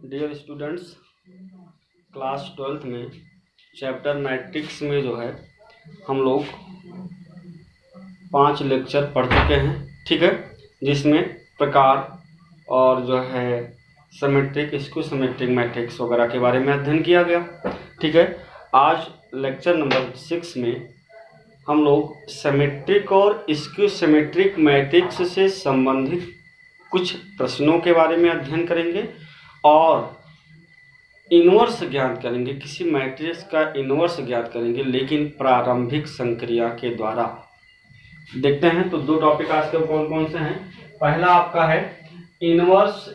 Dear students, class 12th में chapter matrix में जो है हम लोग 5 लेक्चर पढ़ चुके हैं। ठीक है, जिसमें प्रकार और जो है सिमेट्रिक, स्क्यू सिमेट्रिक मैट्रिक्स वगैरह के बारे में अध्ययन किया गया। ठीक है, आज लेक्चर नंबर 6 में हम लोग सिमेट्रिक और स्क्यू सिमेट्रिक मैट्रिक्स से संबंधित कुछ प्रश्नों के बारे में अध्ययन करेंगे और इनवर्स ज्ञात करेंगे। किसी मैट्रिक्स का इनवर्स ज्ञात करेंगे, लेकिन प्रारंभिक संक्रिया के द्वारा। देखते हैं तो दो टॉपिक आज के कौन कौन से हैं। पहला आपका है inverse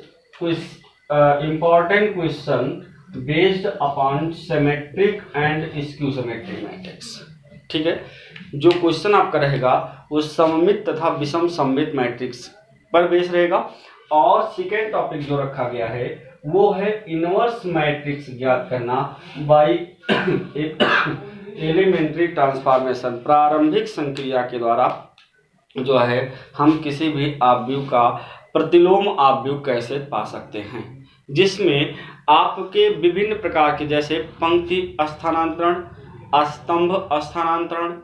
important question based upon symmetric and skew symmetric matrix. ठीक है, जो क्वेश्चन आपका रहेगा वो सममित तथा विषम सममित मैट्रिक्स पर बेस रहेगा। और सेकेंड टॉपिक जो रखा गया है वो है इनवर्स मैट्रिक्स ज्ञात करना बाय एलिमेंट्री ट्रांसफॉर्मेशन। प्रारंभिक संक्रिया के द्वारा जो है हम किसी भी आव्यूह का प्रतिलोम आव्यूह कैसे पा सकते हैं, जिसमें आपके विभिन्न प्रकार के जैसे पंक्ति स्थानांतरण, स्तंभ स्थानांतरण,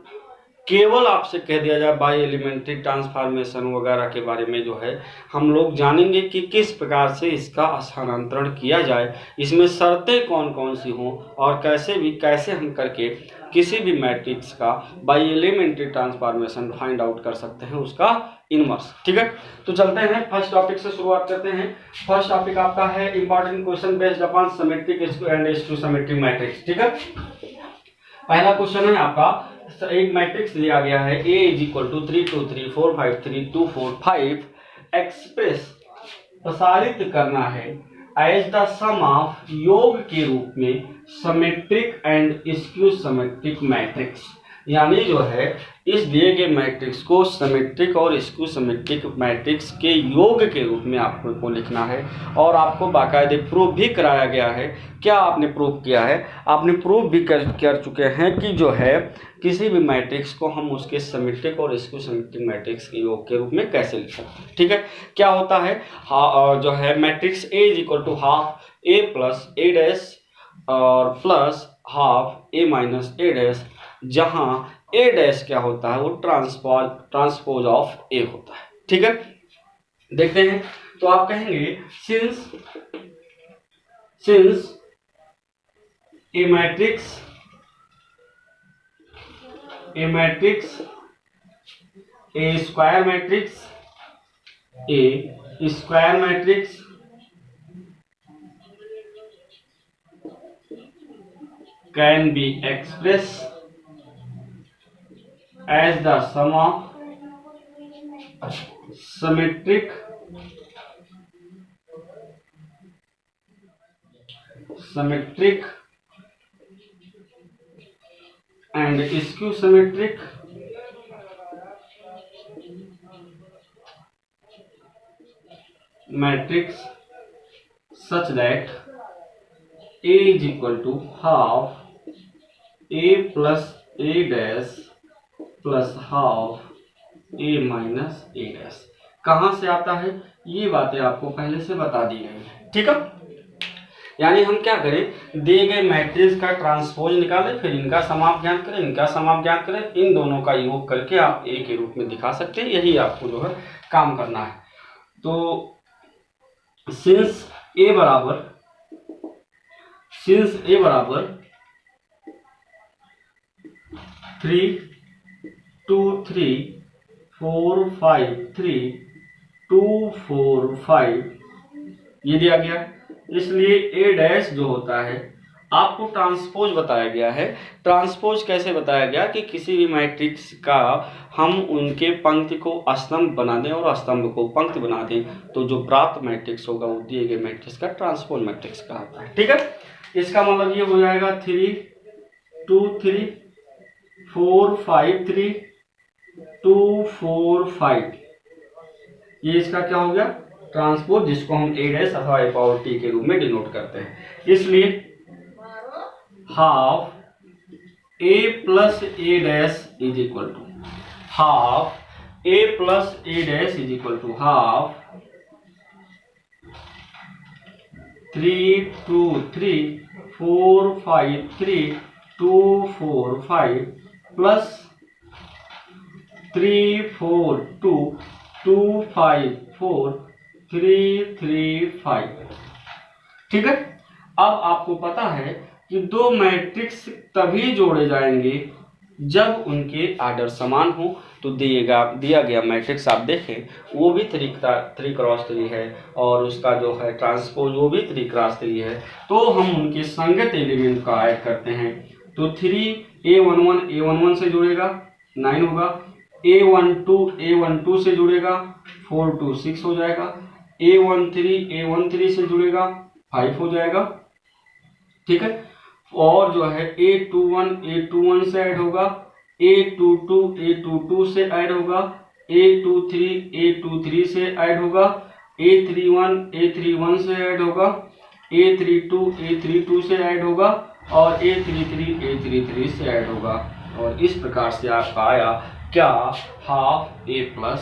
केवल आपसे कह दिया जाए बाय एलिमेंट्री ट्रांसफॉर्मेशन वगैरह के बारे में जो है हम लोग जानेंगे कि किस प्रकार से इसका स्थानांतरण किया जाए, इसमें शर्तें कौन कौन सी हों और कैसे हम करके किसी भी मैट्रिक्स का by elementary transformation find out कर सकते हैं, उसका इनवर्स। ठीक है, तो चलते हैं फर्स्ट टॉपिक से शुरुआत करते हैं। फर्स्ट टॉपिक आपका है important question based upon symmetric and skew symmetric matrix. ठीक है, पहला क्वेश्चन है आपका, एक मैट्रिक्स दिया गया है A = 3 2 3 4 5 3 2 4 5 एक्सप्रेस प्रसारित करना है एज द सम ऑफ योग के रूप में symmetric and skew symmetric matrix. यानी जो है इस दिए गए मैट्रिक्स को सिमेट्रिक और स्क्यू सिमेट्रिक मैट्रिक्स के योग के रूप में आपको लिखना है और आपको बाकायदे प्रूव भी कराया गया है। क्या आपने प्रूव किया है? आपने प्रूव भी कर चुके हैं कि जो है किसी भी मैट्रिक्स को हम उसके सिमेट्रिक और स्क्यू सिमेट्रिक मैट्रिक्स के योग के रूप में कैसे लिख सकते हैं। ठीक है, क्या होता है जो है matrix A = half A plus A dash और plus half A minus A dash, जहां A डैश क्या होता है वो ट्रांसपोज ऑफ A होता है। ठीक है, देखते हैं तो आप कहेंगे since A matrix A square matrix can be expressed as the sum of symmetric and skew symmetric matrix such that A = half A plus A dash plus half A minus A dash. कहाँ से आता है ये बातें आपको पहले से बता दी गई है। ठीक है, यानी हम क्या करें, दिए गए मैट्रिक्स का ट्रांसपोज निकालें, फिर इनका समाप ज्ञात करें, इन दोनों का योग करके आप A के रूप में दिखा सकते हैं। यही आपको जो है काम करना है। तो सिंस A बराबर 3 2 3 4 5 3 2 4 5 ये दिया गया, इसलिए A डैश जो होता है आपको ट्रांसपोज बताया गया है। ट्रांसपोज कैसे बताया गया कि किसी भी मैट्रिक्स का हम उनके पंक्ति को स्तंभ बना दें और स्तंभ को पंक्ति बना दें, तो जो प्राप्त मैट्रिक्स होगा वो दिए गए मैट्रिक्स का ट्रांसपोज मैट्रिक्स कहलाता है। ठीक है, इसका मतलब ये हो जाएगा 3 2 3 4 5 3 2 4 5, ये इसका क्या हो गया ट्रांसपोज, जिसको हम A डैश अथवा A पावर T के रूप में डिनोट करते हैं। इसलिए half A plus A dash is equal to half A plus A dash is equal to half 3 2 3 4 5 3 2 4 5 plus 3 4 2 2 5 4 3 3 5। ठीक है। अब आपको पता है कि दो मैट्रिक्स तभी जोड़े जाएंगे जब उनके आर्डर समान हो। तो दिया गया मैट्रिक्स आप देखें, वो भी 3x3 है और उसका जो है ट्रांसपोज वो भी 3x3 है। तो हम उनके संगत एलिमेंट का ऐड करते हैं। तो 3 A11 से जुड़ेगा 9 होगा, A12 से जुड़ेगा 4 2 6 हो जाएगा, A13 से जुड़ेगा 5 हो जाएगा। ठीक है। और जो है A21 से ऐड होगा, A22 से ऐड होगा, A23 से ऐड होगा, A31 से ऐड होगा, A32 से ऐड होगा और A33 से ऐड होगा। और इस प्रकार से आपका आया क्या, हाफ A प्लस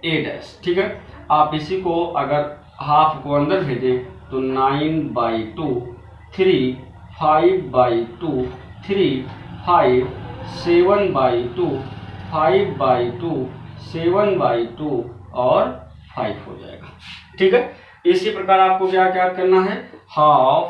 A'। ठीक है। आप इसी को अगर हाफ को अंदर भेजें तो 9/2 3 5/2 3 5 7/2 5/2 7/2 और 5 हो जाएगा। ठीक है। इसी प्रकार आपको क्या क्या करना है, half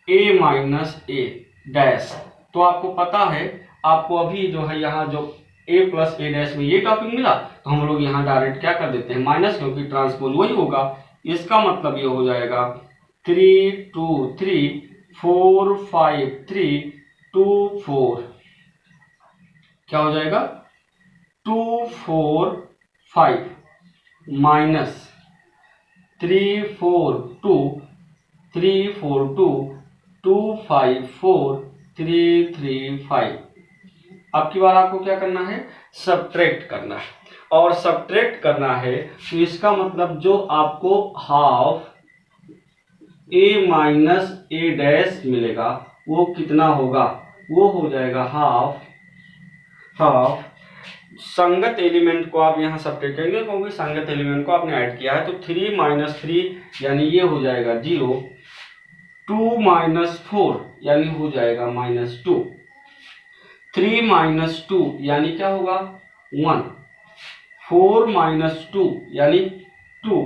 A minus A dash. तो आपको पता है, आपको अभी जो है यहाँ जो A प्लस A डैश में ये टॉपिक मिला, तो हम लोग यहाँ डायरेक्ट क्या कर देते हैं माइनस, क्योंकि ट्रांसपोज वही होगा। इसका मतलब ये हो जाएगा 3 2 3 4 5 3 2 4, क्या हो जाएगा 2 4 5 माइनस 3 4 2 3 4 2 2 5 4 3 3 5। अब की बार आपको क्या करना है, सब्ट्रैक्ट करना है। और सब्ट्रैक्ट करना है तो इसका मतलब जो आपको half A minus A dash मिलेगा वो कितना होगा, वो हो जाएगा हाफ संगत एलिमेंट को आप यहाँ सब्ट्रैक्ट करेंगे क्योंकि संगत एलिमेंट को आपने ऐड किया है। तो 3 - 3 यानी ये हो जाएगा 0, 2 - 4 यानी हो जाएगा -2, 3 - 2 यानी क्या होगा 1, 4 - 2 यानी 2,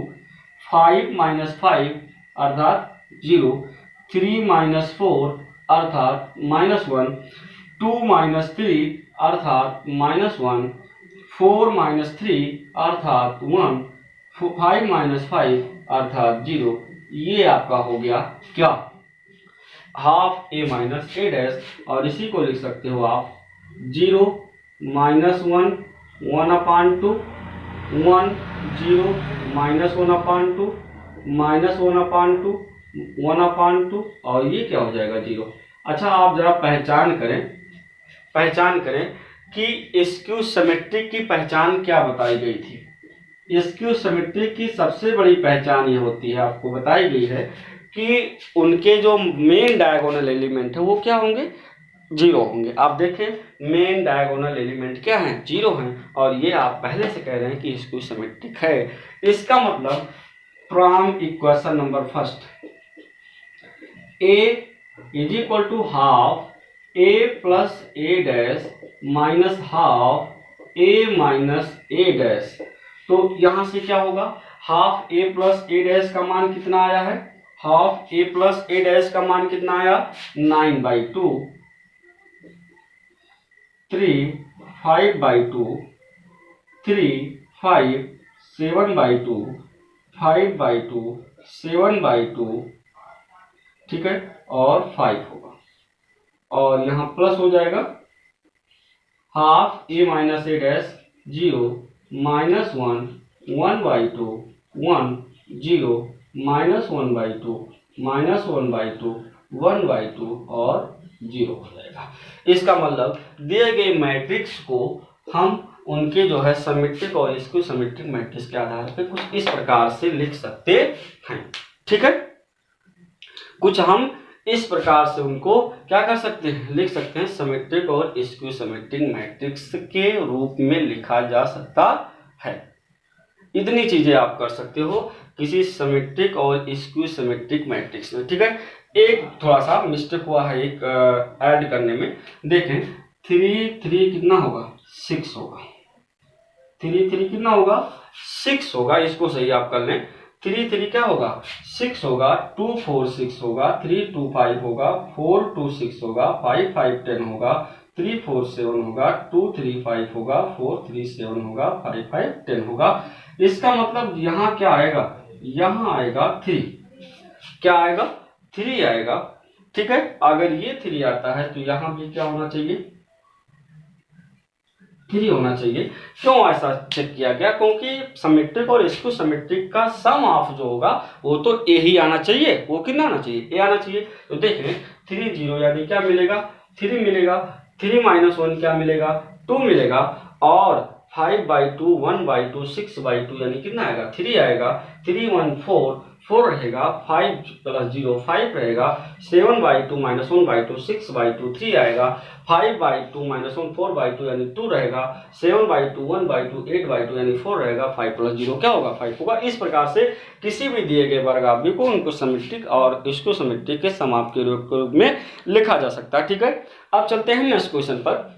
5 - 5 अर्थात 0, 3 - 4 अर्थात -1, 2 - 3 अर्थात -1, 4 - 3 अर्थात 1, 5 - 5 अर्थात 0। ये आपका हो गया क्या, half A minus A dash. और इसी को लिख सकते हो आप 0 - 1 1/2 1 0 -1/2 -1/2 1/2 और ये क्या हो जाएगा 0। अच्छा, आप जरा पहचान करें कि स्क्यू सिमेट्रिक की पहचान क्या बताई गई थी। स्क्यू सिमेट्रिक की सबसे बड़ी पहचान ये होती है, आपको बताई गई है कि उनके जो मेन डायगोनल एलिमेंट है वो क्या होंगे, 0 होंगे। आप देखें मेन डायगोनल एलिमेंट क्या है, 0 हैं। और ये आप पहले से कह रहे हैं कि स्क्यू सिमेट्रिक है। इसका मतलब from equation number first A is equal to half A plus A dash minus half A minus A dash. तो यहां से क्या होगा, half A plus A dash का मान कितना आया है, half A plus A dash का मान कितना आया 9/2, 3 5/2 3 5 7/2 5/2 7/2। ठीक है। और 5 होगा और यहाँ प्लस हो जाएगा half A minus A dash 0 -1 1/2 1 0 -1/2 -1/2 1/2 और 0 हो जाएगा। इसका मतलब दिए गए मैट्रिक्स को हम उनके जो है सिमेट्रिक और स्क्यू सिमेट्रिक मैट्रिक्स के आधार पर कुछ इस प्रकार से लिख सकते हैं। ठीक है। कुछ हम इस प्रकार से उनको क्या कर सकते हैं, लिख सकते हैं, सिमेट्रिक और स्क्यू सिमेट्रिक मैट्रिक्स के रूप में लिखा जा सकता है। इतनी चीजें आप कर सकते हो किसी सिमेट्रिक और स्क्यू सिमेट्रिक मैट्रिक्स में। ठीक है, एक थोड़ा सा मिस्टेक हुआ है एक ऐड करने में। देखें 3 कितना होगा 6 होगा, 3 कितना होगा 6 होगा, इसको सही आप कर लें। 3 क्या होगा 6 होगा, 2 4 6 होगा, 3 2 5 होगा, 4 2 6 होगा, 5 5 10 होगा, 3 4 7 होगा, 2 3 5 होगा, 4 3 7 होगा, 5 5 10 होगा। इसका मतलब यहाँ क्या आएगा, यहाँ आएगा 3, क्या आएगा 3 आएगा। ठीक है, अगर ये 3 आता है तो यहाँ भी क्या होना चाहिए 3 होना चाहिए। क्यों ऐसा चेक किया गया, क्योंकि सिमेट्रिक और स्क्यू सिमेट्रिक का सम ऑफ जो होगा वो तो ए ही आना चाहिए, वो कितना आना चाहिए ए आना चाहिए। तो देख लें 3 0 यानी क्या मिलेगा 3 मिलेगा, 3 - 1 क्या मिलेगा 2 मिलेगा, और 5/2 1/2 6/2 यानी कितना आएगा 3 आएगा। 3 1 4 रहेगा, 5 + 0 5 रहेगा, 7/2 - 1/2 6/2 3 आएगा, 5/2 - 1 4/2 यानी 2 रहेगा, 7/2 1/2 8/2 यानी 4 रहेगा, 5 + 0 क्या होगा 5 होगा। इस प्रकार से किसी भी दिए गए वर्ग आव्यूह को उनको सिमेट्रिक और स्क्यू सिमेट्रिक के सम ऑफ के रूप में लिखा जा सकता है। ठीक है, अब चलते हैं नेक्स्ट क्वेश्चन पर।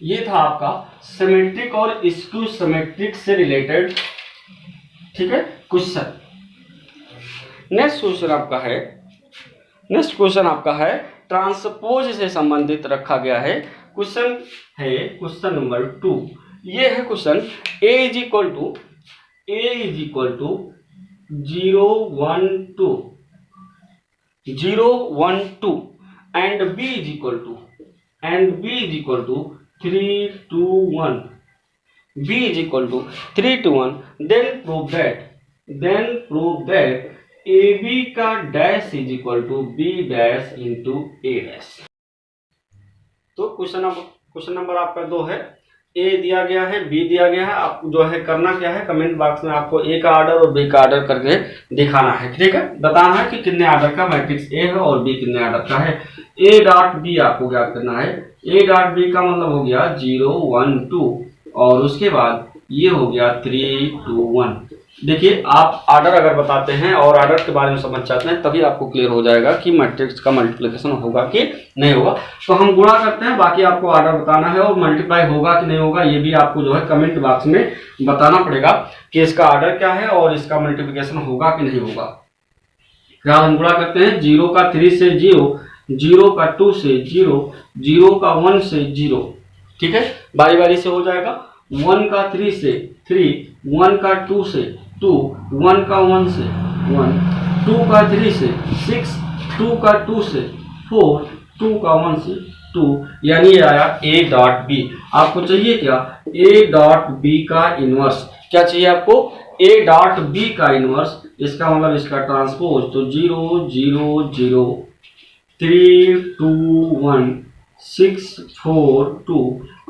ये था आपका सिमेट्रिक और स्क्यू सिमेट्रिक से रिलेटेड, ठीक है, क्वेश्चन। नेक्स्ट क्वेश्चन आपका है ट्रांसपोज से संबंधित रखा गया है। क्वेश्चन है क्वेश्चन नंबर 2। ये है question a is equal to 0 1 2 and b is equal to 3 2 1, b is equal to 3 to 1, then prove that ab का dash is equal to b dash into a dash. तो question number आपका 2 है, a दिया गया है b दिया गया है, आपको जो है करना क्या है कमेंट बॉक्स में आपको a का ऑर्डर और b का ऑर्डर करके दिखाना है। ठीक है, बताना है कि कितने ऑर्डर का मैट्रिक्स a है और b कितने ऑर्डर का है। a डॉट b आपको ज्ञात करना है। a डॉट b का मतलब हो गया 0 1 2 और उसके बाद ये हो गया 3 2 1। देखिए आप ऑर्डर अगर बताते हैं और ऑर्डर के बारे में समझ चाहते हैं तभी आपको क्लियर हो जाएगा कि मैट्रिक्स का मल्टीप्लिकेशन होगा कि नहीं होगा। तो हम गुणा करते हैं, बाकी आपको ऑर्डर बताना है और मल्टीप्लाई होगा कि नहीं होगा ये भी आपको जो है कमेंट बॉक्स में बताना पड़ेगा कि इसका ऑर्डर क्या है और इसका मल्टीप्लिकेशन होगा कि नहीं होगा। क्या हम गुणा करते हैं 0 का 3 से 0, 0 का 2 से 0, 0 का 1 से 0। ठीक है, बारी बारी से हो जाएगा। 1 का 3 से 3, 1 का 2 से 2, 1 का 1 से 1, 2 का 3 से 6, 2 का 2 से 4, 2 का 1 से 2, यानी ये आया a डॉट b। आपको चाहिए क्या a डॉट b का इनवर्स, क्या चाहिए आपको a डॉट b का इनवर्स, इसका मतलब इसका ट्रांसपोज। तो 0 0 0 3 2 1 6 4 2।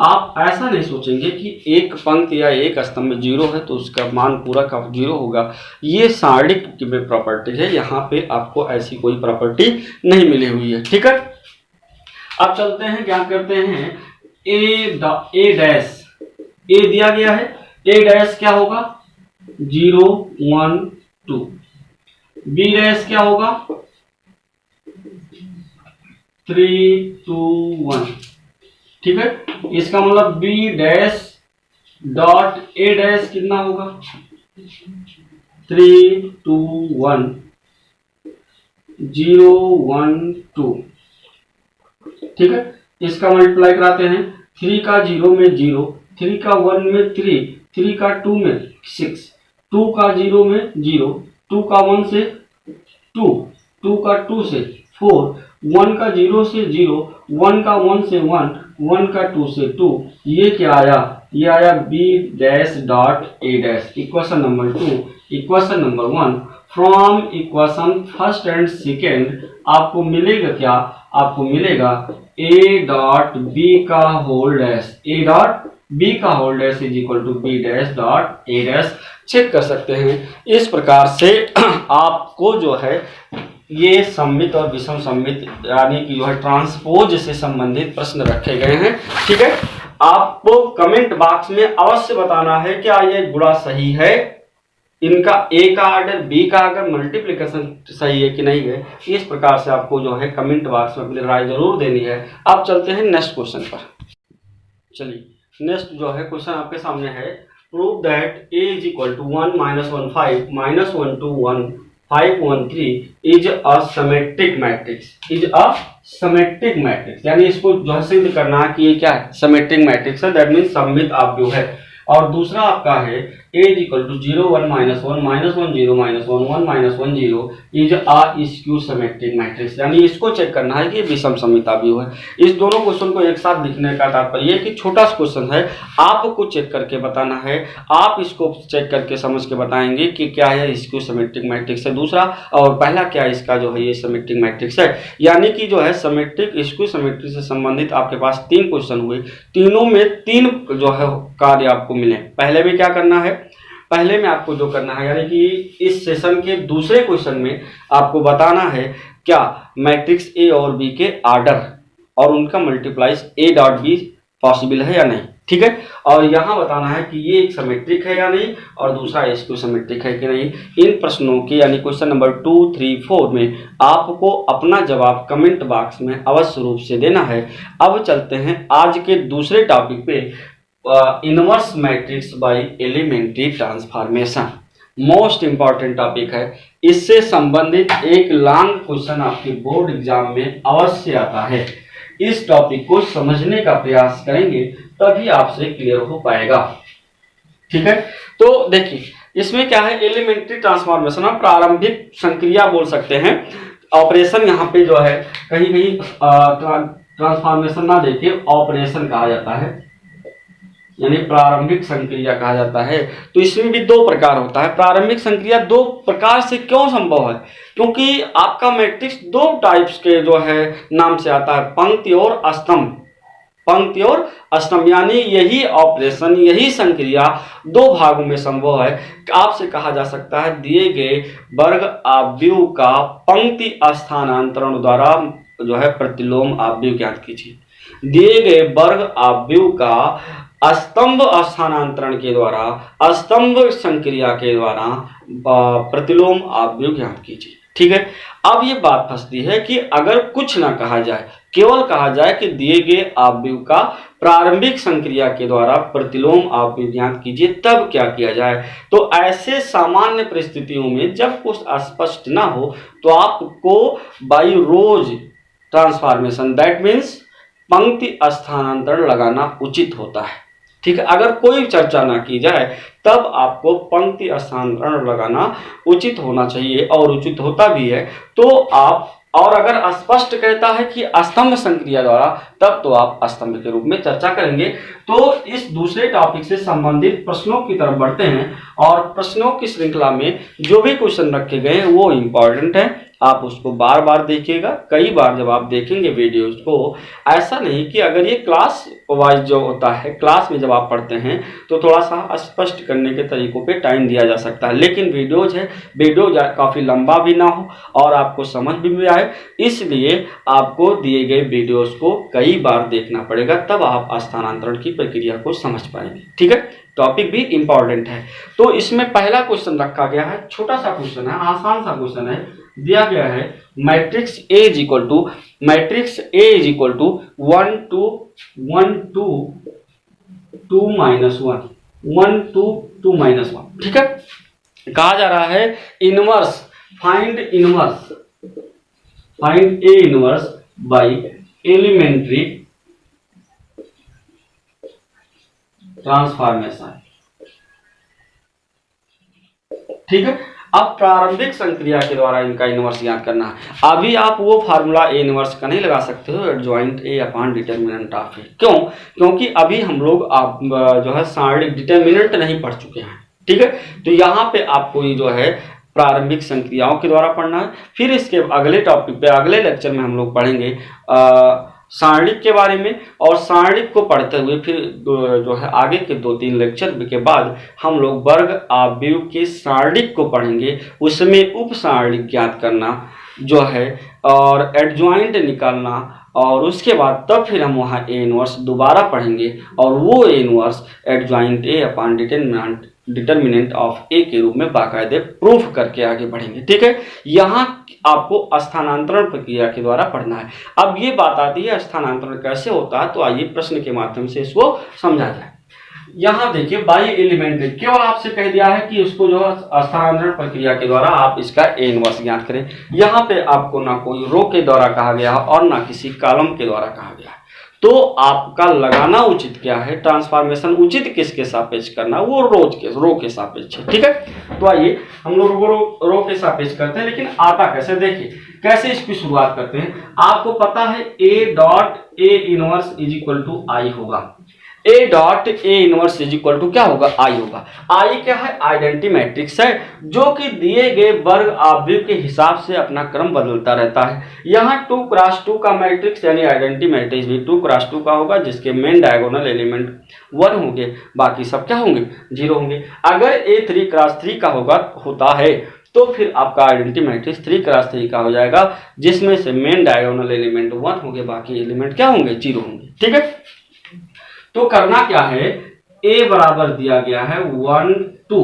आप ऐसा नहीं सोचेंगे कि एक पंक्ति या एक स्तंभ में 0 है तो उसका मान पूरा का 0 होगा। ये सारणिक में प्रॉपर्टी है, यहाँ पे आपको ऐसी कोई प्रॉपर्टी नहीं मिली हुई है। ठीक है, अब चलते हैं क्या करते हैं a डैश, a दिया गया है, a डैश क्या होगा 0 1 2, b डैश क्या होगा 3 2 1। ठीक है, इसका मतलब b dash dot a dash कितना होगा 3 2 1 0 1 2। ठीक है, इसका मल्टीप्लाई कराते हैं। 3 का 0 में 0, 3 का 1 में 3, 3 का 2 में 6, 2 का 0 में 0, 2 का 1 से 2, 2 का 2 से 4, 1 का 0 से 0, 1 का 1 से 1, 1 का 2 से 2। ये क्या आया, ये आया b dash dot a dash. Equation number 2। Equation number 1 from equation first and second आपको मिलेगा क्या, आपको मिलेगा a डॉट b का whole dash, a dot b का whole dash is equal to b dash dot a dash. Check कर सकते हैं इस प्रकार से आपको जो है ये सममित और विषम सममित यानी कि जो है ट्रांसपोज से संबंधित प्रश्न रखे गए हैं। ठीक है, आपको कमेंट बॉक्स में अवश्य बताना है क्या ये गुणा सही है, इनका ए का ऑर्डर, बी का अगर मल्टीप्लिकेशन सही है कि नहीं है। इस प्रकार से आपको जो है कमेंट बॉक्स में अपनी राय जरूर देनी है। अब चलते हैं नेक्स्ट क्वेश्चन पर। चलिए नेक्स्ट जो है क्वेश्चन आपके सामने है, prove that A is equal to 1 -1 5 -1 2 1 5 1 3 is a symmetric matrix. Is a symmetric matrix यानी इसको जो है सिद्ध करना है कि ये क्या है, सिमेट्रिक मैट्रिक्स है, दैट मीन्स सममित आव्यूह है। और दूसरा आपका है a is equal to 0 1 -1 -1 0 -1 1 -1 0 is a skew symmetric matrix, यानी इसको चेक करना है कि विषम सममिताव्यूह है। इस दोनों क्वेश्चन को एक साथ लिखने का तात्पर्य है कि छोटा सा क्वेश्चन है, आपको चेक करके बताना है, आप इसको चेक करके समझ के बताएंगे कि क्या है स्क्यू सिमेट्रिक मैट्रिक्स है दूसरा, और पहला क्या इसका जो है ये सिमेट्रिक मैट्रिक्स है। यानी कि जो है सिमेट्रिक स्क्यू सिमेट्रिक से संबंधित आपके पास 3 क्वेश्चन हुए, तीनों में 3 जो है कार्य आपको मिले। पहले में क्या करना है, पहले में आपको जो करना है यानी कि इस सेशन के दूसरे क्वेश्चन में आपको बताना है क्या मैट्रिक्स ए और बी के ऑर्डर और उनका multiplies A dot be possible है या नहीं, ठीक है। और यहाँ बताना है कि ये एक सिमेट्रिक है या नहीं और दूसरा स्क्यू सिमेट्रिक है कि नहीं। इन प्रश्नों के यानी क्वेश्चन नंबर 2, 3, 4 में आपको अपना जवाब कमेंट बॉक्स में अवश्य रूप से देना है। अब चलते हैं आज के दूसरे टॉपिक पे, inverse matrix by elementary transformation. Most important topic है, इससे संबंधित एक लॉन्ग क्वेश्चन आपके बोर्ड एग्जाम में अवश्य आता है। इस टॉपिक को समझने का प्रयास करेंगे तभी आपसे क्लियर हो पाएगा, ठीक है। तो देखिए इसमें क्या है, एलिमेंट्री ट्रांसफॉर्मेशन हम प्रारंभिक संक्रिया बोल सकते हैं। ऑपरेशन यहाँ पे जो है कहीं कहीं ट्रांसफॉर्मेशन ना देके ऑपरेशन कहा जाता है, यानी प्रारंभिक संक्रिया कहा जाता है। तो इसमें भी 2 प्रकार होता है। प्रारंभिक संक्रिया 2 प्रकार से क्यों संभव है, क्योंकि आपका मैट्रिक्स 2 टाइप्स के जो है नाम से आता है, पंक्ति और स्तंभ। पंक्ति और स्तंभ यानी यही ऑपरेशन, यही संक्रिया 2 भागों में संभव है। आपसे कहा जा सकता है दिए गए वर्ग आव्यूह का पंक्ति स्थानांतरण द्वारा जो है प्रतिलोम आव्यूह ज्ञात कीजिए। दिए गए वर्ग आव्यूह का स्तंभ स्थानांतरण के द्वारा, स्तंभ संक्रिया के द्वारा प्रतिलोम आव्यूह ज्ञात कीजिए, ठीक है। अब ये बात फंसती है कि अगर कुछ ना कहा जाए, केवल कहा जाए कि दिए गए आव्यूह का प्रारंभिक संक्रिया के द्वारा प्रतिलोम आव्यूह ज्ञात कीजिए, तब क्या किया जाए। तो ऐसे सामान्य परिस्थितियों में जब कुछ स्पष्ट ना हो तो आपको by rows transformation, that means पंक्ति स्थानांतरण लगाना उचित होता है, ठीक है। अगर कोई चर्चा ना की जाए तब आपको पंक्ति स्थानांतरण लगाना उचित होना चाहिए और उचित होता भी है। तो आप, और अगर स्पष्ट कहता है कि स्तंभ संक्रिया द्वारा, तब तो आप स्तंभ के रूप में चर्चा करेंगे। तो इस दूसरे टॉपिक से संबंधित प्रश्नों की तरफ बढ़ते हैं और प्रश्नों की श्रृंखला में जो भी क्वेश्चन रखे गए हैं वो इम्पॉर्टेंट है, आप उसको बार बार देखिएगा। कई बार जब आप देखेंगे वीडियोस को, ऐसा नहीं कि अगर ये क्लास वाइज जो होता है, क्लास में जब आप पढ़ते हैं तो थोड़ा सा स्पष्ट करने के तरीकों पे टाइम दिया जा सकता है, लेकिन वीडियोज है, वीडियो काफ़ी लंबा भी ना हो और आपको समझ भी आए, इसलिए आपको दिए गए वीडियोस को कई बार देखना पड़ेगा, तब आप स्थानांतरण की प्रक्रिया को समझ पाएंगे, ठीक है। टॉपिक भी इम्पॉर्टेंट है। तो इसमें पहला क्वेश्चन रखा गया है, छोटा सा क्वेश्चन है, आसान सा क्वेश्चन है। दिया गया है matrix A is equal to 1 2 1 2 2 -1 1 2 2 -1, ठीक है। कहा जा रहा है inverse, find A inverse by elementary transformation, ठीक है। अब प्रारंभिक संक्रिया के द्वारा इनका इनवर्स ज्ञात करना है। अभी आप वो फार्मूला ए इनवर्स का नहीं लगा सकते हो, adjoint A upon determinant of A. क्यों? क्योंकि अभी हम लोग आप जो है सारणिक डिटर्मिनेंट नहीं पढ़ चुके हैं, ठीक है। तो यहाँ पे आपको ये जो है प्रारंभिक संक्रियाओं के द्वारा पढ़ना है। फिर इसके अगले टॉपिक पे, अगले लेक्चर में हम लोग पढ़ेंगे सारणिक के बारे में, और सारणिक को पढ़ते हुए फिर जो है आगे के 2-3 लेक्चर के बाद हम लोग वर्ग आव्यूह के सारणिक को पढ़ेंगे, उसमें उप सारणिक ज्ञात करना जो है और एडजॉइंट निकालना और उसके बाद तब फिर हम वहाँ ए इनवर्स दोबारा पढ़ेंगे और वो A inverse adjoint A upon determinant of A के रूप में बाकायदे प्रूफ करके आगे बढ़ेंगे। ठीक है, यहाँ आपको स्थानांतरण प्रक्रिया के द्वारा पढ़ना है। अब ये बात आती है स्थानांतरण कैसे होता है, तो आइए प्रश्न के माध्यम से इसको समझा जाए। यहाँ देखिए बाई एलिमेंट ने केवल आपसे कह दिया है कि उसको जो स्थानांतरण प्रक्रिया के द्वारा आप इसका ए इनवर्स ज्ञात करें। यहाँ पे आपको ना कोई रो के द्वारा कहा गया है और ना किसी कॉलम के द्वारा कहा गया है, तो आपका लगाना उचित क्या है, ट्रांसफॉर्मेशन उचित किसके सापेक्ष करना, वो रो के सापेक्ष है। ठीक है, तो आइए हम लोग रो के सापेक्ष करते हैं, लेकिन आता कैसे देखिए, कैसे इसकी शुरुआत करते हैं। आपको पता है A dot A inverse is equal to I होगा, A dot A inverse is equal to क्या होगा, आई होगा। आई क्या है, आइडेंटिटी मैट्रिक्स है जो कि दिए गए वर्ग आव्यूह के हिसाब से अपना क्रम बदलता रहता है। यहाँ 2 क्रॉस 2 का मैट्रिक्स यानी आइडेंटिटी मैट्रिक्स भी 2 क्रॉस 2 का होगा, जिसके मेन डायगोनल एलिमेंट 1 होंगे, बाकी सब क्या होंगे, 0 होंगे। अगर ए 3 क्रॉस 3 का होता है तो फिर आपका आइडेंटिटी मैट्रिक्स 3 क्रॉस 3 का हो जाएगा, जिसमें से मेन डायगोनल एलिमेंट 1 होंगे, बाकी एलिमेंट क्या होंगे, 0 होंगे। ठीक है, तो करना क्या है, a बराबर दिया गया है 1 2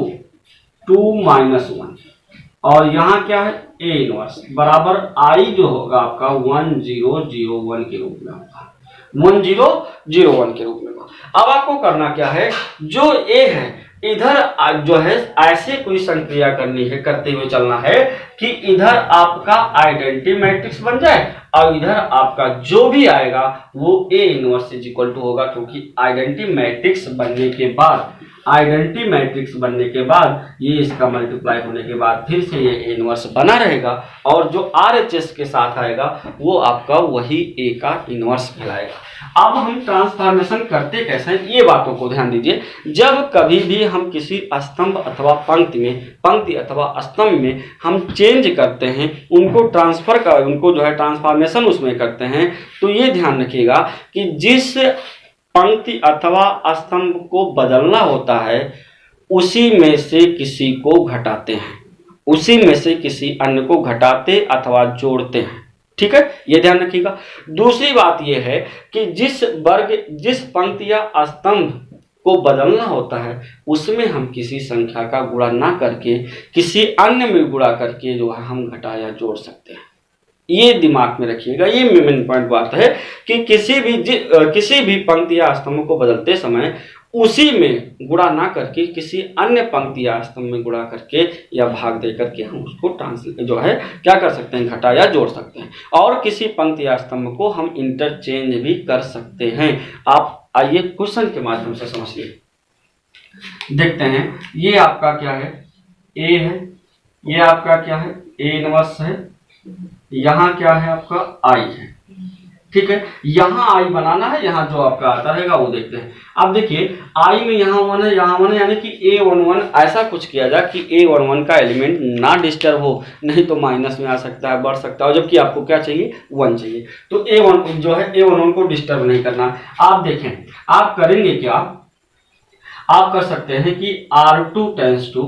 2 माइनस 1 और यहाँ क्या है a इनवर्स बराबर i जो होगा आपका 1 0 0 1 के रूप में होगा, 1 0 0 1 के रूप में होगा। अब आपको करना क्या है, जो a है इधर जो है ऐसे कोई संक्रिया करनी है, करते हुए चलना है कि इधर आपका आइडेंटिटी मैट्रिक्स बन जाए और इधर आपका जो भी आएगा वो A inverse is equal to होगा, क्योंकि आइडेंटिटी मैट्रिक्स बनने के बाद ये इसका मल्टीप्लाई होने के बाद फिर से ये इनवर्स बना रहेगा और जो RHS के साथ आएगा वो आपका वही ए का इनवर्स कहलाएगा। अब हम ट्रांसफॉर्मेशन करते कैसे हैं, ये बातों को ध्यान दीजिए। जब कभी भी हम किसी स्तंभ अथवा पंक्ति अथवा स्तंभ में हम चेंज करते हैं, उनको जो है ट्रांसफॉर्मेशन उसमें करते हैं, तो ये ध्यान रखिएगा कि जिस पंक्ति अथवा स्तंभ को बदलना होता है उसी में से किसी को घटाते हैं, उसी में से किसी अन्य को घटाते अथवा जोड़ते हैं। ठीक है, ये ध्यान रखिएगा। दूसरी बात यह है कि जिस पंक्ति या स्तंभ को बदलना होता है उसमें हम किसी संख्या का गुणा ना करके किसी अन्य में गुणा करके जो है हम घटा या जोड़ सकते हैं। ये दिमाग में रखिएगा, ये मेन पॉइंट बात है कि किसी भी पंक्ति या स्तंभ को बदलते समय उसी में गुणा ना करके किसी अन्य पंक्ति या स्तंभ में गुणा करके या भाग दे करके हम उसको जो है क्या कर सकते हैं, घटा या जोड़ सकते हैं। और किसी पंक्ति या स्तंभ को हम इंटरचेंज भी कर सकते हैं। आप आइए क्वेश्चन के माध्यम से समझिए, देखते हैं। ये आपका क्या है, ए है, ये आपका क्या है, ए इनवर्स है, यहाँ क्या है आपका आई है। ठीक है, यहाँ आई बनाना है, यहाँ जो आपका आता रहेगा वो देखते हैं। अब देखिए आई में यहाँ 1 है, यहाँ 1 है, यानी कि A11 ऐसा कुछ किया जाए कि A11 का एलिमेंट ना डिस्टर्ब हो, नहीं तो माइनस में आ सकता है, बढ़ सकता है, जबकि आपको क्या चाहिए, 1 चाहिए। तो A1 जो है A11 को डिस्टर्ब नहीं करना। आप देखें, आप करेंगे क्या, आप कर सकते हैं कि R2 टेंस टू,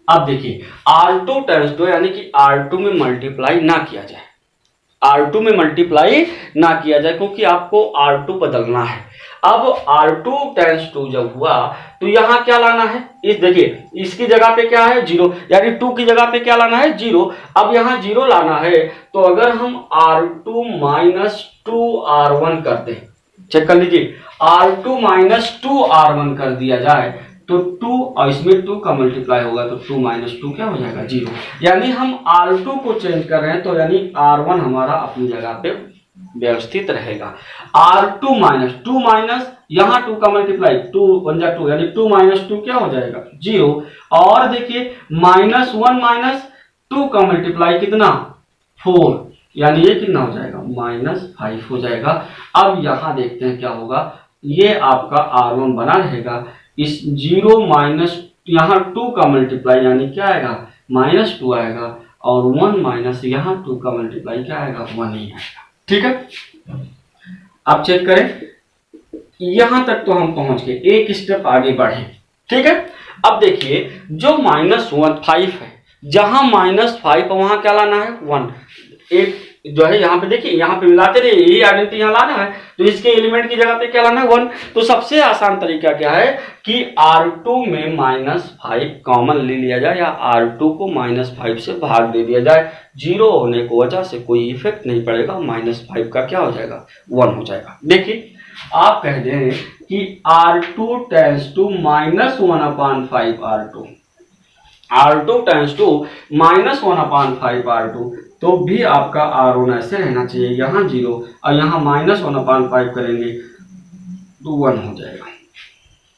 अब देखिए R2 टेंस टू यानी कि R2 में मल्टीप्लाई ना किया जाए, R2 में मल्टीप्लाई ना किया जाए, क्योंकि आपको R2 बदलना है। अब R2 टेंस टू जब हुआ तो यहाँ क्या लाना है, इस देखिए इसकी जगह पे क्या है 0, यानी 2 की जगह पे क्या लाना है 0। अब यहाँ 0 लाना है, तो अगर हम R2 माइनस 2R1 करते हैं, चेक कर लीजिए, R2 माइनस 2R1 कर दिया जाए तो 2 और इसमें 2 का मल्टीप्लाई होगा तो 2 माइनस 2 क्या हो जाएगा 0। यानी हम R2 को चेंज कर रहे हैं, तो यानी R1 हमारा अपनी जगह पे व्यवस्थित रहेगा। R2 माइनस 2 माइनस यहाँ 2 का मल्टीप्लाई 2 1 जा 2, यानी 2 माइनस 2 क्या हो जाएगा 0। और देखिए माइनस 1 माइनस 2 का मल्टीप्लाई कितना 4, यानी ये कितना हो जाएगा -5 हो जाएगा। अब यहाँ देखते हैं क्या होगा, ये आपका R1 बना रहेगा, इस 0 माइनस यहाँ 2 का मल्टीप्लाई यानी क्या आएगा -2 आएगा, और 1 माइनस यहाँ 2 का मल्टीप्लाई क्या आएगा 1 ही आएगा। ठीक है, आप चेक करें, यहां तक तो हम पहुंच गए, एक स्टेप आगे बढ़े। ठीक है, अब देखिए जो -5 है, जहां -5 वहां क्या लाना है 1, एक जो है यहाँ पे देखिए, यहाँ पे मिलाते रहिए, यही आइडेंटिटी यहाँ लाना है, तो इसके एलिमेंट की जगह पे क्या लाना है 1। तो सबसे आसान तरीका क्या है कि R2 में -5 कॉमन ले लिया जाए या R2 को -5 से भाग दे दिया जाए। 0 होने की वजह से कोई इफेक्ट नहीं पड़ेगा, -5 का क्या हो जाएगा 1 हो जाएगा। देखिए आप कह दें कि R2 tends to -1/5 R2, R2 tends to -1/5 R2, तो भी आपका R1 ऐसे रहना चाहिए, यहाँ 0 और यहाँ -1/5 करेंगे तो 1 हो जाएगा,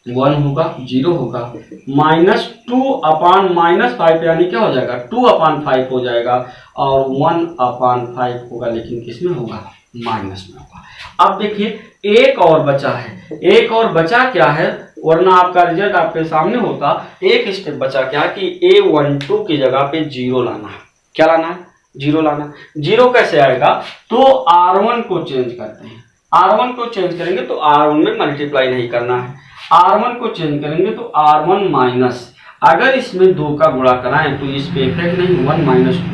1 होगा, 0 होगा, -2/-5 यानी क्या हो जाएगा 2/5 हो जाएगा, और 1/5 होगा, लेकिन किसमें होगा माइनस में होगा। अब देखिए एक और बचा है, एक और बचा क्या है, वरना आपका रिजल्ट आपके सामने होता। एक स्टेप बचा क्या कि A12 की जगह पे 0 लाना है। क्या लाना है 0 लाना। 0 कैसे आएगा, तो R1 को चेंज करते हैं, R1 को चेंज करेंगे तो R1 में मल्टीप्लाई नहीं करना है, R1 को चेंज करेंगे तो R1 माइनस, अगर इसमें 2 का गुणा कराएं तो इस पे इफेक्ट नहीं, 1 -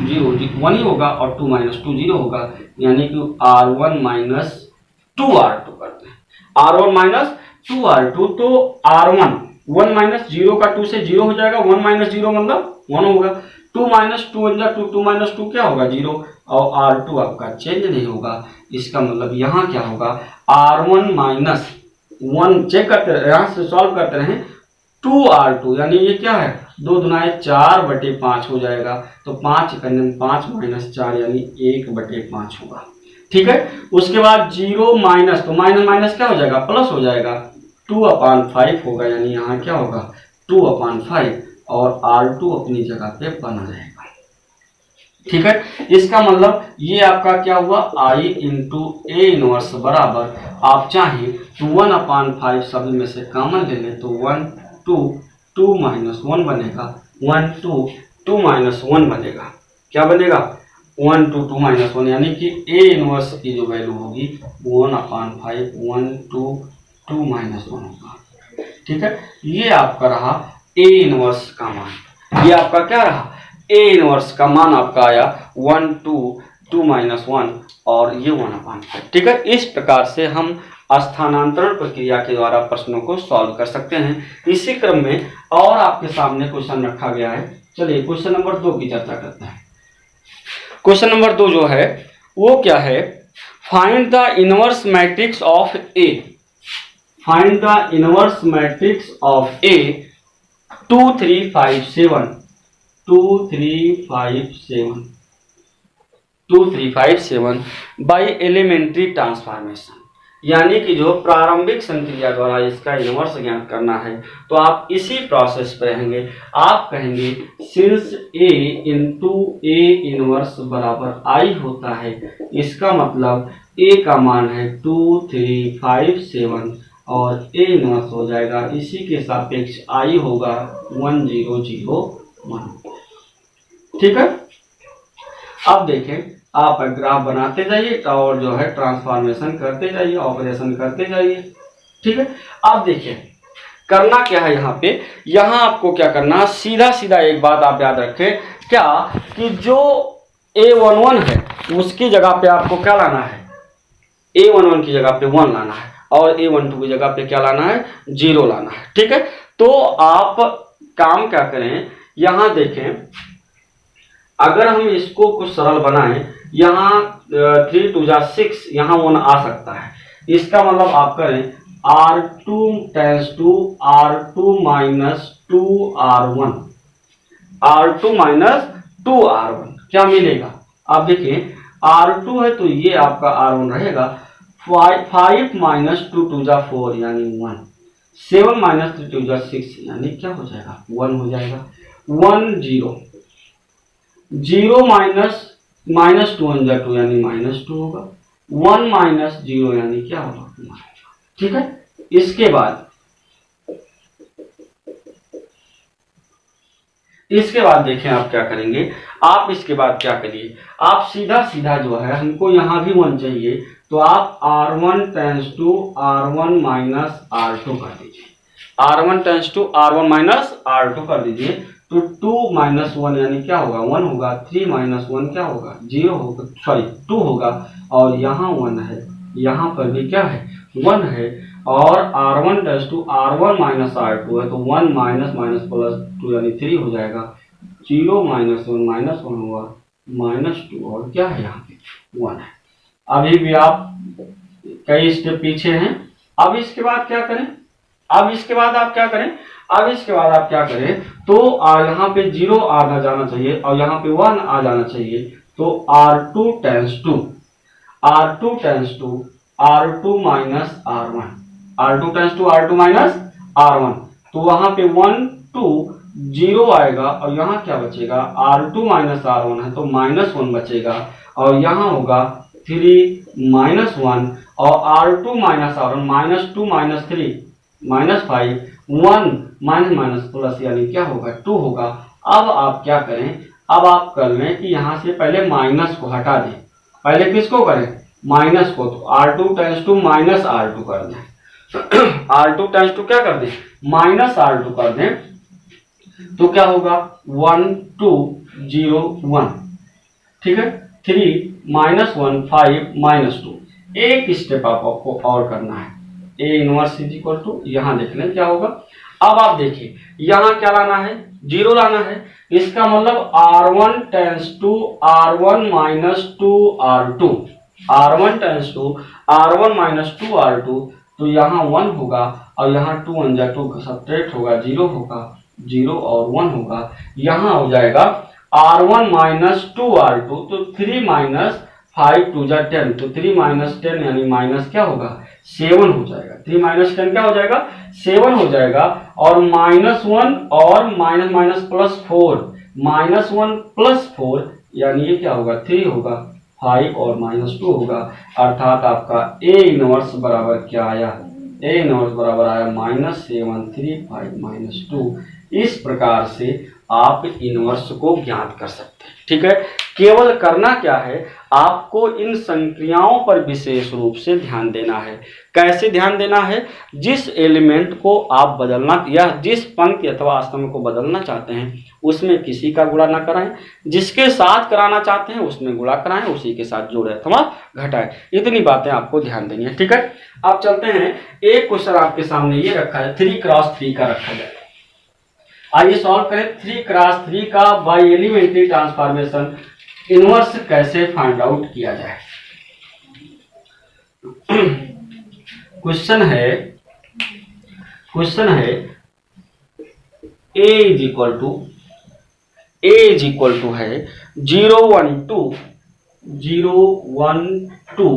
0 1 ही होगा और 2 - 2 0 होगा, यानी कि R1 - 2R2 करते हैं, R1 - 2R2, तो R1 1 - 0 का 2 से 0 हो जाएगा, 1 - 0 मतलब 1 होगा, 2 - 2 2 2 - 2 क्या होगा 0, और R2 आपका चेंज नहीं होगा। इसका मतलब यहाँ क्या होगा R1 - 1 चेक करते रहे, यहाँ से सॉल्व करते रहे, 2R2 यानी ये क्या है 2 दूनाए 4/5 हो जाएगा, तो 5 करने में 5 - 4 यानी 1/5 होगा। ठीक है, उसके बाद 0 माइनस, तो माइनस माइनस क्या हो जाएगा प्लस हो जाएगा, 2/5 होगा, यानी यहाँ क्या होगा 2/5, और R2 अपनी जगह पे बना रहेगा। ठीक है, इसका मतलब ये आपका क्या हुआ I × A इनवर्स बराबर, आप चाहें तो 1/5 सभी में से कॉमन ले लें तो 1 2 2 - 1 बनेगा, 1 2 2 - 1 बनेगा, क्या बनेगा 1 2 2 - 1, यानी कि A इनवर्स की जो वैल्यू होगी 1/5 1 2 2 - 1 होगा। ठीक है, ये आपका रहा A इनवर्स का मान, ये आपका क्या रहा A इनवर्स का मान आपका आया 1 2 2 - 1 और ये 1/5। ठीक है, इस प्रकार से हम स्थानांतरण प्रक्रिया के द्वारा प्रश्नों को सॉल्व कर सकते हैं। इसी क्रम में और आपके सामने क्वेश्चन रखा गया है, चलिए क्वेश्चन नंबर 2 की चर्चा करते हैं। क्वेश्चन नंबर 2 जो है वो क्या है, find the inverse matrix of A, find the inverse matrix of A 2 3 5 7 2 3 5 7 2 3 5 7 by elementary transformation, यानी कि जो प्रारंभिक संक्रिया द्वारा इसका इनवर्स ज्ञात करना है, तो आप इसी प्रोसेस पर रहेंगे। आप कहेंगे सिंस A × A इनवर्स बराबर I होता है, इसका मतलब A का मान है 2 3 5 7 और A इनवर्स हो जाएगा, इसी के सापेक्ष I होगा 1 0 0 1। ठीक है, अब देखें आप ग्राफ बनाते जाइए और जो है ट्रांसफॉर्मेशन करते जाइए, ऑपरेशन करते जाइए। ठीक है, अब देखिए करना क्या है यहाँ पे, यहाँ आपको क्या करना है, सीधा सीधा एक बात आप याद रखें क्या कि जो A11 है उसकी जगह पे आपको क्या लाना है, A11 की जगह पे 1 लाना है और A12 की जगह पे क्या लाना है 0 लाना है। ठीक है, तो आप काम क्या करें, यहाँ देखें अगर हम इसको कुछ सरल बनाएं, यहाँ 3 2 6 यहाँ 1 आ सकता है, इसका मतलब आप करें R2 tends to R2 - 2R1, R2 - 2R1 क्या मिलेगा, आप देखिए R2 है तो ये आपका R1 रहेगा, 5 - 2 2 4 यानी 1, 7 - 3 2 6 यानी क्या हो जाएगा 1 हो जाएगा, 1 0 0 - 2 2 यानी -2 होगा, 1 - 0 यानी क्या होगा। ठीक है, इसके बाद देखें आप क्या करेंगे, आप इसके बाद क्या करिए, आप सीधा सीधा जो है हमको यहाँ भी 1 चाहिए, तो आप R1 tends to R1 - R2 कर दीजिए, R1 tends to R1 - R2 कर दीजिए, तो 2 माइनस 1 यानी क्या होगा 1 होगा, 3 माइनस 1 क्या होगा 0 होगा, सॉरी 2 होगा, और यहाँ 1 है, यहाँ पर भी क्या है 1 है, और R1 + 2 R1 माइनस R2 है, तो 1 माइनस माइनस प्लस 2 यानी 3 हो जाएगा, 0 माइनस 1 माइनस 1 हुआ -2, और क्या है यहाँ पे 1 है। अभी भी आप कई स्टेप पीछे हैं। अब इसके बाद क्या करें, अब इसके बाद आप क्या करें, अब इसके बाद आप क्या करें, तो यहाँ पे 0 आना जाना चाहिए और यहाँ पे 1 आ जाना चाहिए, तो R2 tends to R2 minus R1, R2 tends to R2 minus R1, तो वहां पे 1 2 0 आएगा, और यहाँ क्या बचेगा R2 माइनस R1 है तो -1 बचेगा, और यहाँ होगा 3 माइनस 1, और R2 minus R1 -2 -3 -5, 1 minus minus plus यानी क्या होगा 2 होगा। अब आप क्या करें, अब आप कर लें कि यहाँ से पहले माइनस को हटा दें, पहले किसको करें माइनस को, तो R2 tends to minus R2 कर दें R2 टेंस टू क्या कर दें माइनस R2 कर दें, तो क्या होगा 1 2 0 1, ठीक है, 3 -1 5 -2। एक स्टेप आपको और करना है, A inverse is equal to, यहाँ देख लें क्या होगा। अब आप देखिए यहाँ क्या लाना है 0 लाना है, इसका मतलब R1 tends to R1 minus 2 R2, R1 tends to R1 minus 2 R2, तो यहाँ 1 होगा, और यहाँ 2 1 जा 2 सब्ट्रैक्ट होगा 0 होगा, 0 और 1 होगा, यहाँ हो जाएगा R1 माइनस 2 R2, तो 3 माइनस 5 2 जा 10, तो 3 माइनस 10 यानी माइनस क्या होगा 7 हो जाएगा, 3 माइनस 10 क्या हो जाएगा 7 हो जाएगा, और -1 और माइनस माइनस प्लस 4, -1 प्लस 4 यानी ये क्या होगा 3 होगा, 5 और -2 होगा, अर्थात आपका A इनवर्स बराबर क्या आया, A इनवर्स बराबर आया -7 3 5 -2। इस प्रकार से आप इनवर्स को ज्ञात कर सकते हैं, ठीक है। केवल करना क्या है, आपको इन संक्रियाओं पर विशेष रूप से ध्यान देना है। कैसे ध्यान देना है, जिस एलिमेंट को आप बदलना या जिस पंक्ति अथवा स्तंभ को बदलना चाहते हैं उसमें किसी का गुणा ना कराएं, जिसके साथ कराना चाहते हैं उसमें गुणा कराएं, उसी के साथ जोड़ें अथवा घटाएं। इतनी बातें आपको ध्यान देनी है, ठीक है। अब चलते हैं, एक क्वेश्चन आपके सामने ये रखा है 3 क्रॉस 3 का रखा जाए, आइए सॉल्व करें। 3 क्रॉस 3 का बाय एलिमेंट्री ट्रांसफॉर्मेशन इनवर्स कैसे फाइंड आउट किया जाए। क्वेश्चन है A इज इक्वल टू है 0 1 2 0 1 2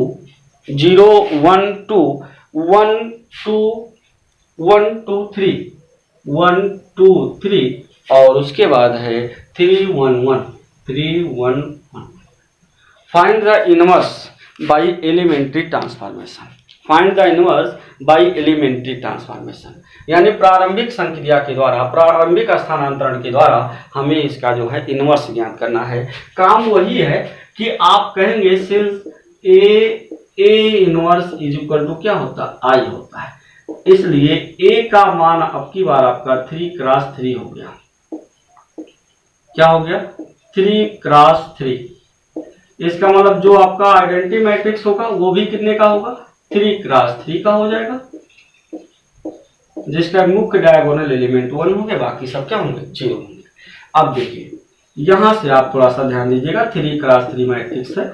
0 1 2 1 2 1 2 3 1 2 3, और उसके बाद है 3 1 1 3 1 1। Find the inverse by elementary transformation, find the inverse by elementary transformation, यानी प्रारंभिक संक्रिया के द्वारा, प्रारंभिक स्थानांतरण के द्वारा हमें इसका जो है इनवर्स ज्ञात करना है। काम वही है कि आप कहेंगे since A inverse is equal to क्या होता है I होता है, इसलिए A का मान अब की बार आपका 3 क्रॉस 3 हो गया, क्या हो गया 3 क्रॉस 3। इसका मतलब जो आपका आइडेंटिटी मैट्रिक्स होगा वो भी कितने का होगा 3 क्रॉस 3 का हो जाएगा, जिसका मुख्य डायगोनल एलिमेंट 1 होंगे, बाकी सब क्या होंगे 0 होंगे। अब देखिए यहां से आप थोड़ा सा ध्यान दीजिएगा, 3 क्रॉस 3 मैट्रिक्स है,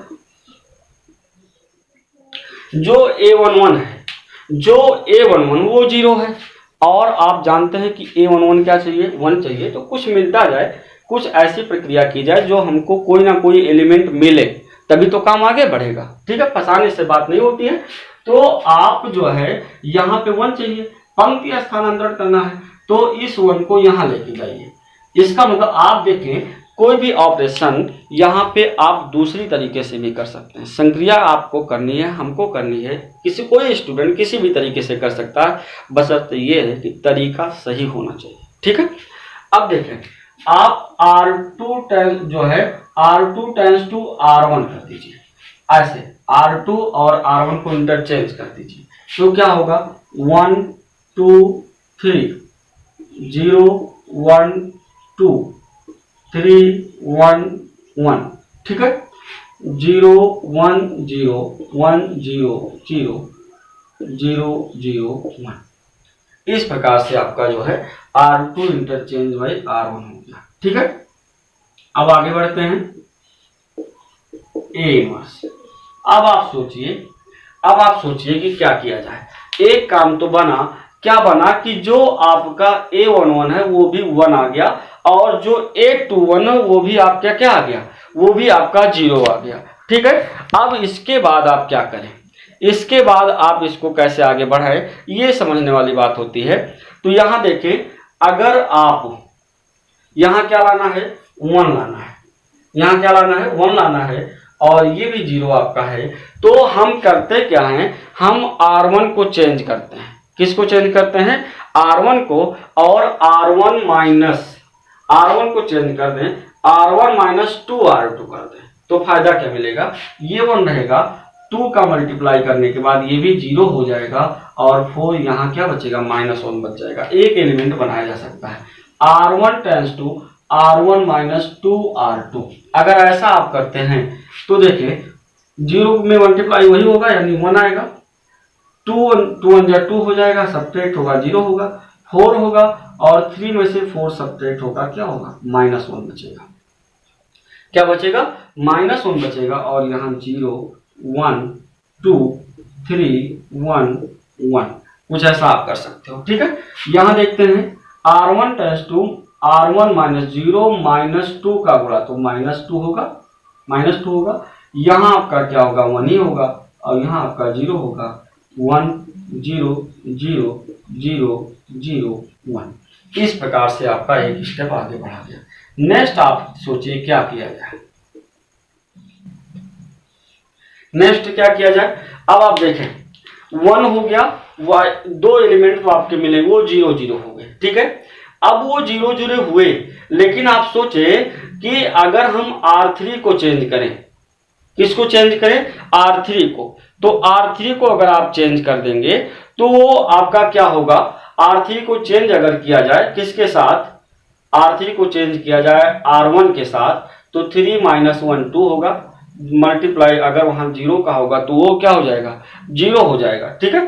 जो A11 है, जो A11 वो 0 है, और आप जानते हैं कि A11 क्या चाहिए 1 चाहिए, तो कुछ मिलता जाए, कुछ ऐसी प्रक्रिया की जाए जो हमको कोई ना कोई एलिमेंट मिले, तभी तो काम आगे बढ़ेगा, ठीक है। फंसाने से बात नहीं होती है। तो आप जो है यहाँ पे 1 चाहिए, पंक्ति स्थानांतरण करना है, तो इस 1 को यहाँ लेके जाइए। इसका मतलब आप देखें कोई भी ऑपरेशन यहाँ पे आप दूसरी तरीके से भी कर सकते हैं। संक्रिया आपको करनी है, हमको करनी है, कोई स्टूडेंट किसी भी तरीके से कर सकता है, बशर्ते ये है कि तरीका सही होना चाहिए, ठीक है। अब देखें आप R2 जो है R2 टेंस टू R1 कर दीजिए, ऐसे R2 और R1 को इंटरचेंज कर दीजिए, तो क्या होगा 1 2 3 0 1 2 3 1 1, ठीक है, 0 1 0 1 0 0 0 0 1। इस प्रकार से आपका जो है R2 इंटरचेंज बाई R1 हो गया, ठीक है। अब आगे बढ़ते हैं A इनवर्स। अब आप सोचिए कि क्या किया जाए। एक काम तो बना, क्या बना कि जो आपका A11 है वो भी 1 आ गया, और जो A21 है वो भी आपका क्या आ गया, वो भी आपका 0 आ गया, ठीक है। अब इसके बाद आप क्या करें, इसके बाद आप इसको कैसे आगे बढ़ाएं, ये समझने वाली बात होती है। तो यहां देखें, अगर आप यहां क्या लाना है, 1 लाना है, यहां क्या लाना है, 1 लाना है, और ये भी 0 आपका है, तो हम करते क्या हैं, हम R1 को चेंज करते हैं। किसको चेंज करते हैं, R1 को, और R1 को चेंज कर दें, R1 माइनस 2R2 कर दें, तो फायदा क्या मिलेगा, ये 1 रहेगा, 2 का मल्टीप्लाई करने के बाद ये भी 0 हो जाएगा, और 4 यहाँ क्या बचेगा, -1 बच जाएगा। एक एलिमेंट बनाया जा सकता है, R1 tends to R1 minus 2R2। अगर ऐसा आप करते हैं तो देखिए 0 में मल्टीप्लाई वही होगा, यानी 1 आएगा, 2 1 जा 2 हो जाएगा, सब्ट्रैक्ट होगा 0 होगा, 4 होगा, और 3 में से 4 सब्ट्रैक्ट होगा, क्या होगा, -1 बचेगा। क्या बचेगा, -1 बचेगा, और यहाँ 0 1 2 3 1 1, कुछ ऐसा आप कर सकते हो, ठीक है। यहाँ देखते हैं R1 tends to R1 minus 0 -2 का गुणा, तो -2 होगा, यहाँ आपका क्या होगा, 1 ही होगा, और यहाँ आपका 0 होगा, 1 0 0 0 0 1। इस प्रकार से आपका एक स्टेप आगे बढ़ा गया। नेक्स्ट आप सोचिए क्या किया जाए, नेक्स्ट क्या किया जाए। अब आप देखें 1 हो गया, 2 एलिमेंट तो आपके मिले, वो 0 0 हो गए, ठीक है। अब वो 0 0 हुए, लेकिन आप सोचे कि अगर हम R3 को चेंज करें, किसको चेंज करें, R3 को, तो R3 को अगर आप चेंज कर देंगे तो आपका क्या होगा, R3 को चेंज अगर किया जाए किसके साथ, R3 को चेंज किया जाए R1 के साथ, तो 3 - 1 2 होगा, मल्टीप्लाई अगर वहां 0 का होगा तो वो क्या हो जाएगा, 0 हो जाएगा, ठीक है।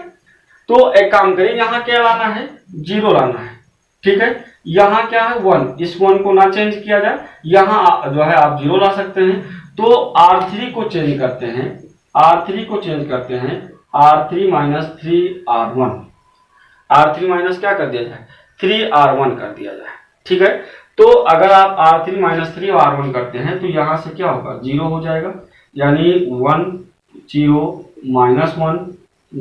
तो एक काम करें, यहाँ क्या लाना है, 0 लाना है, ठीक है। यहाँ क्या है, 1, इस 1 को ना चेंज किया जाए, यहाँ जो है आप 0 ला सकते हैं। तो R3 को चेंज करते हैं, R3 को चेंज करते हैं, R3 minus 3R1, R3 minus क्या कर दिया जाए, 3R1 कर दिया जाए, ठीक है। तो अगर आप R3 माइनस 3R1 करते हैं तो यहाँ से क्या होगा, 0 हो जाएगा, यानी 1 0 -1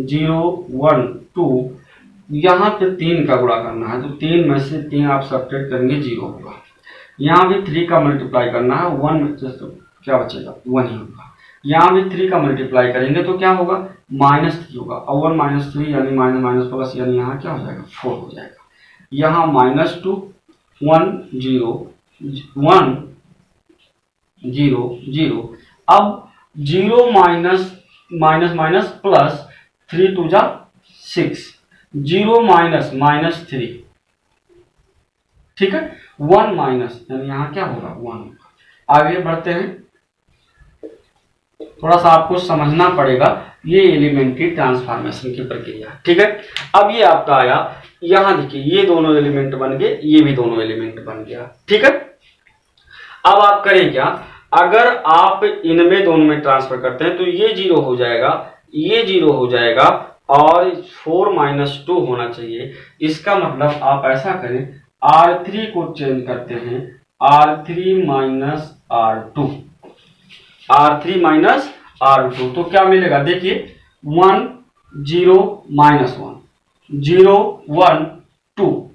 0 1 2, यहाँ पे 3 का गुणा करना है, तो 3 में से 3 आप सब्ट्रैक्ट करेंगे, 0 होगा। यहाँ भी 3 का मल्टीप्लाई करना है, 1 में से तो क्या बचेगा, 1 ही होगा। यहाँ भी 3 का मल्टीप्लाई करेंगे तो क्या होगा, -3 होगा, और 1 -3 यानी माइनस प्लस, यानी यहाँ क्या हो जाएगा, 4 हो जाएगा। यहाँ -2 1 0 1 0 0, अब 0 माइनस प्लस 3 2 जा 6, 0 -3, ठीक है, 1 माइनस, यानी यहाँ क्या होगा, 1। आगे बढ़ते हैं, थोड़ा सा आपको समझना पड़ेगा ये एलिमेंट्री ट्रांसफॉर्मेशन की प्रक्रिया, ठीक है। अब ये आपका आया, यहाँ देखिए ये दोनों एलिमेंट बन गए, ये भी दोनों एलिमेंट बन गया, ठीक है। अब आप करें क्या, अगर आप इनमें दोनों में ट्रांसफर करते हैं तो ये 0 हो जाएगा, ये 0 हो जाएगा, और 4 - 2 होना चाहिए। इसका मतलब आप ऐसा करें, R3 को चेंज करते हैं, R3 minus R2, R3 minus R2, तो क्या मिलेगा, देखिए 1 0 -1 0 1 2,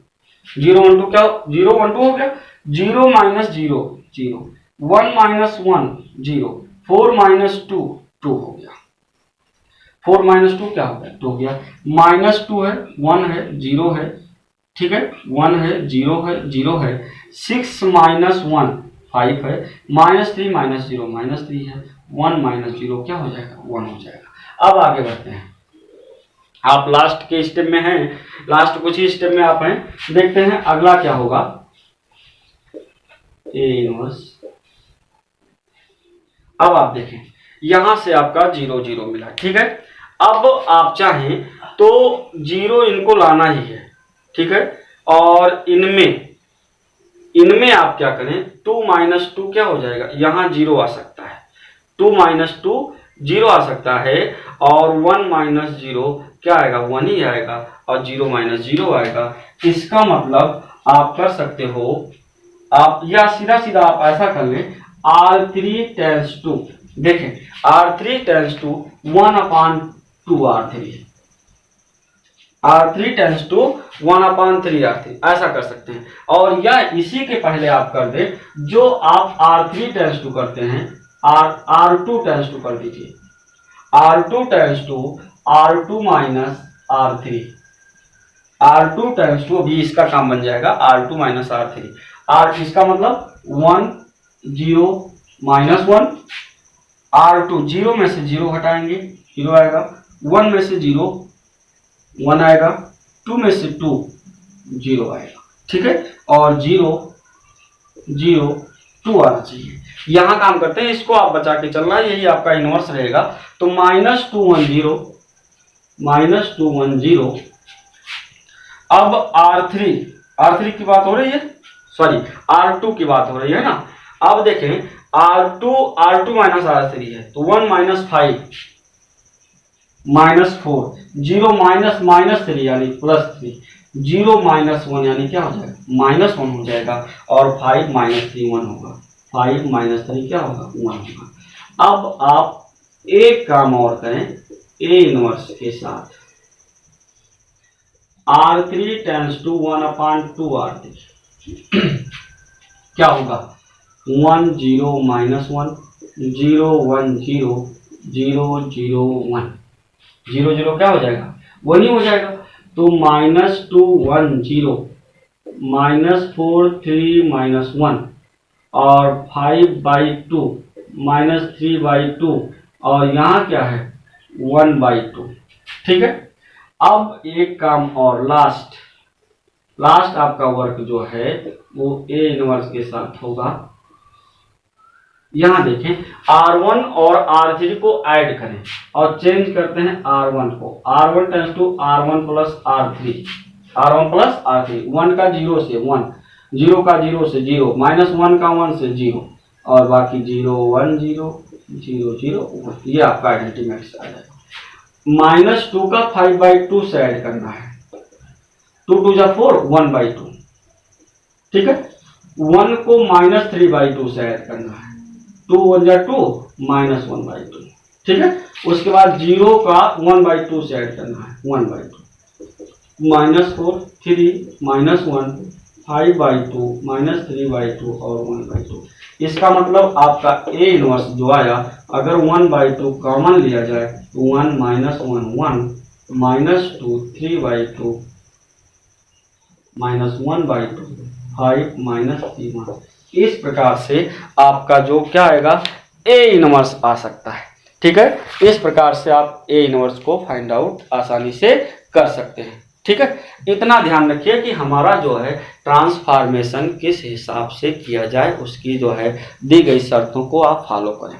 0 1 2 क्या, 0 1 2 हो गया, 0 - 0 0, 1 - 1 0, 4 - 2 2 हो गया, 4 - 2 क्या हो गया, 2 हो गया, -2 है, 1 है, 0 है, ठीक है, 1 है 0 है 0 है, 6 - 1 5 है, -3 - 0 -3 है, 1 - 0 क्या हो जाएगा, 1 हो जाएगा। अब आगे बढ़ते हैं, आप लास्ट के स्टेप में हैं, लास्ट कुछ ही स्टेप में आप हैं, देखते हैं अगला क्या होगा। A inverse. अब आप देखें यहां से आपका 0 0 मिला, ठीक है। अब आप चाहें तो 0 इनको लाना ही है, ठीक है। और इनमें आप क्या करें, 2 - 2 क्या हो जाएगा, यहां 0 आ सकता है, 2 - 2 0 आ सकता है, और 1 - 0 क्या आएगा, 1 ही आएगा, और 0 - 0 आएगा। इसका मतलब आप कर सकते हो, आप या सीधा सीधा आप ऐसा कर लें, R3 टेंस टू, देखें R3 tense to 1/2 R3, R3 tense to 1/3 R3, ऐसा कर सकते हैं। और या इसी के पहले आप कर दे, जो आप R3 टेंस टू करते हैं, R2 टेंस टू कर दीजिए, R2 tends to R2 - R3, R2 tends to, अभी इसका काम बन जाएगा R2 - R3, R इसका मतलब 1 0 -1, R2 0 में से 0 हटाएंगे, 0 आएगा, 1 में से 0 1 आएगा, 2 में से 2 0 आएगा, ठीक है। और 0 0 2 आना चाहिए। यहां काम करते हैं, इसको आप बचा के चलना, यही आपका इनवर्स रहेगा। तो -2 1 0, -2 1 0। अब R3 की बात हो रही है, सॉरी R2 की बात हो रही है ना। अब देखें R2 - R3 है, तो 1 - 5 -4, 0 -3 यानी +3, 0 - 1 यानी क्या हो जाएगा, -1 हो जाएगा, और 5 - 3 1 होगा, 5 - 3 क्या होगा, 1 होगा। अब आप एक काम और करें, ए इनवर्स के साथ R3 टेंस टू 1/2 R3 क्या होगा, 1 0 -1 0 1 0 0 0 1, 0 0 क्या हो जाएगा, 1 ही हो जाएगा। तो -2 1 0, -4 3 -1, और 5/2 -3/2, और यहाँ क्या है 1/2, ठीक है। अब एक काम और, लास्ट आपका वर्क जो है वो ए इनवर्स के साथ होगा। यहां देखें R1 और R3 को ऐड करें और चेंज करते हैं R1 को, R1 tends to R1 + R3, R1 + R3, 1 का 0 से 1, 0 का 0 से 0, -1 का 1 से 0, और बाकी 0 1 0 0 0 1, ये आपका आइडेंटिटी मैट्रिक्स आ जाएगा। -2 का 5/2 से ऐड करना है, 2 2 जा 4, 1/2, ठीक है। 1 को -3/2 से ऐड करना है, 2 1 जा 2, -1/2, ठीक है। उसके बाद 0 का 1/2 से ऐड करना है, 1/2, -4 3 -1 5/2 -3/2 और 1/2। इसका मतलब आपका ए इनवर्स जो आया, अगर 1/2 कॉमन लिया जाए तो 1 - 1 1 -2 3/2 -1/2 5 -3 1। इस प्रकार से आपका जो क्या आएगा, ए इनवर्स आ सकता है, ठीक है। इस प्रकार से आप ए इनवर्स को फाइंड आउट आसानी से कर सकते हैं, ठीक है। इतना ध्यान रखिए कि हमारा जो है ट्रांसफॉर्मेशन किस हिसाब से किया जाए, उसकी जो है दी गई शर्तों को आप फॉलो करें।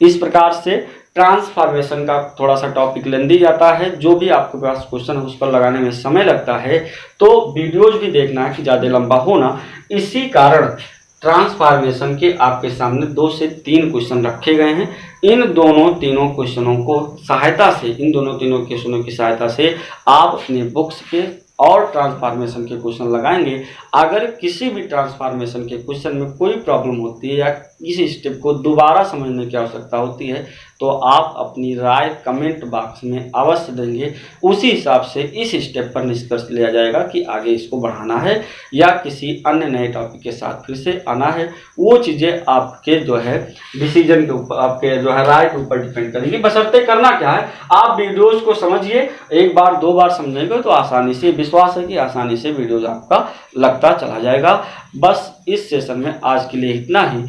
इस प्रकार से ट्रांसफॉर्मेशन का थोड़ा सा टॉपिक लेंदी जाता है, जो भी आपके पास क्वेश्चन है उस पर लगाने में समय लगता है, तो वीडियोज भी देखना है कि ज़्यादा लंबा होना। इसी कारण ट्रांसफॉर्मेशन के आपके सामने 2 से 3 क्वेश्चन रखे गए हैं। इन दोनों तीनों क्वेश्चनों की सहायता से आप अपने बुक्स के और ट्रांसफॉर्मेशन के क्वेश्चन लगाएंगे। अगर किसी भी ट्रांसफॉर्मेशन के क्वेश्चन में कोई प्रॉब्लम होती है या इस स्टेप को दोबारा समझने की आवश्यकता होती है, तो आप अपनी राय कमेंट बॉक्स में अवश्य देंगे। उसी हिसाब से इस स्टेप पर निष्कर्ष लिया जाएगा कि आगे इसको बढ़ाना है या किसी अन्य नए टॉपिक के साथ फिर से आना है। वो चीज़ें आपके जो है डिसीजन के ऊपर, आपके जो है राय के ऊपर डिपेंड करेंगी। बशर्ते करना क्या है, आप वीडियोज़ को समझिए, 1 बार 2 बार समझेंगे तो आसानी से, विश्वास है कि आसानी से वीडियोज़ आपका लगता चला जाएगा। बस इस सेशन में आज के लिए इतना ही।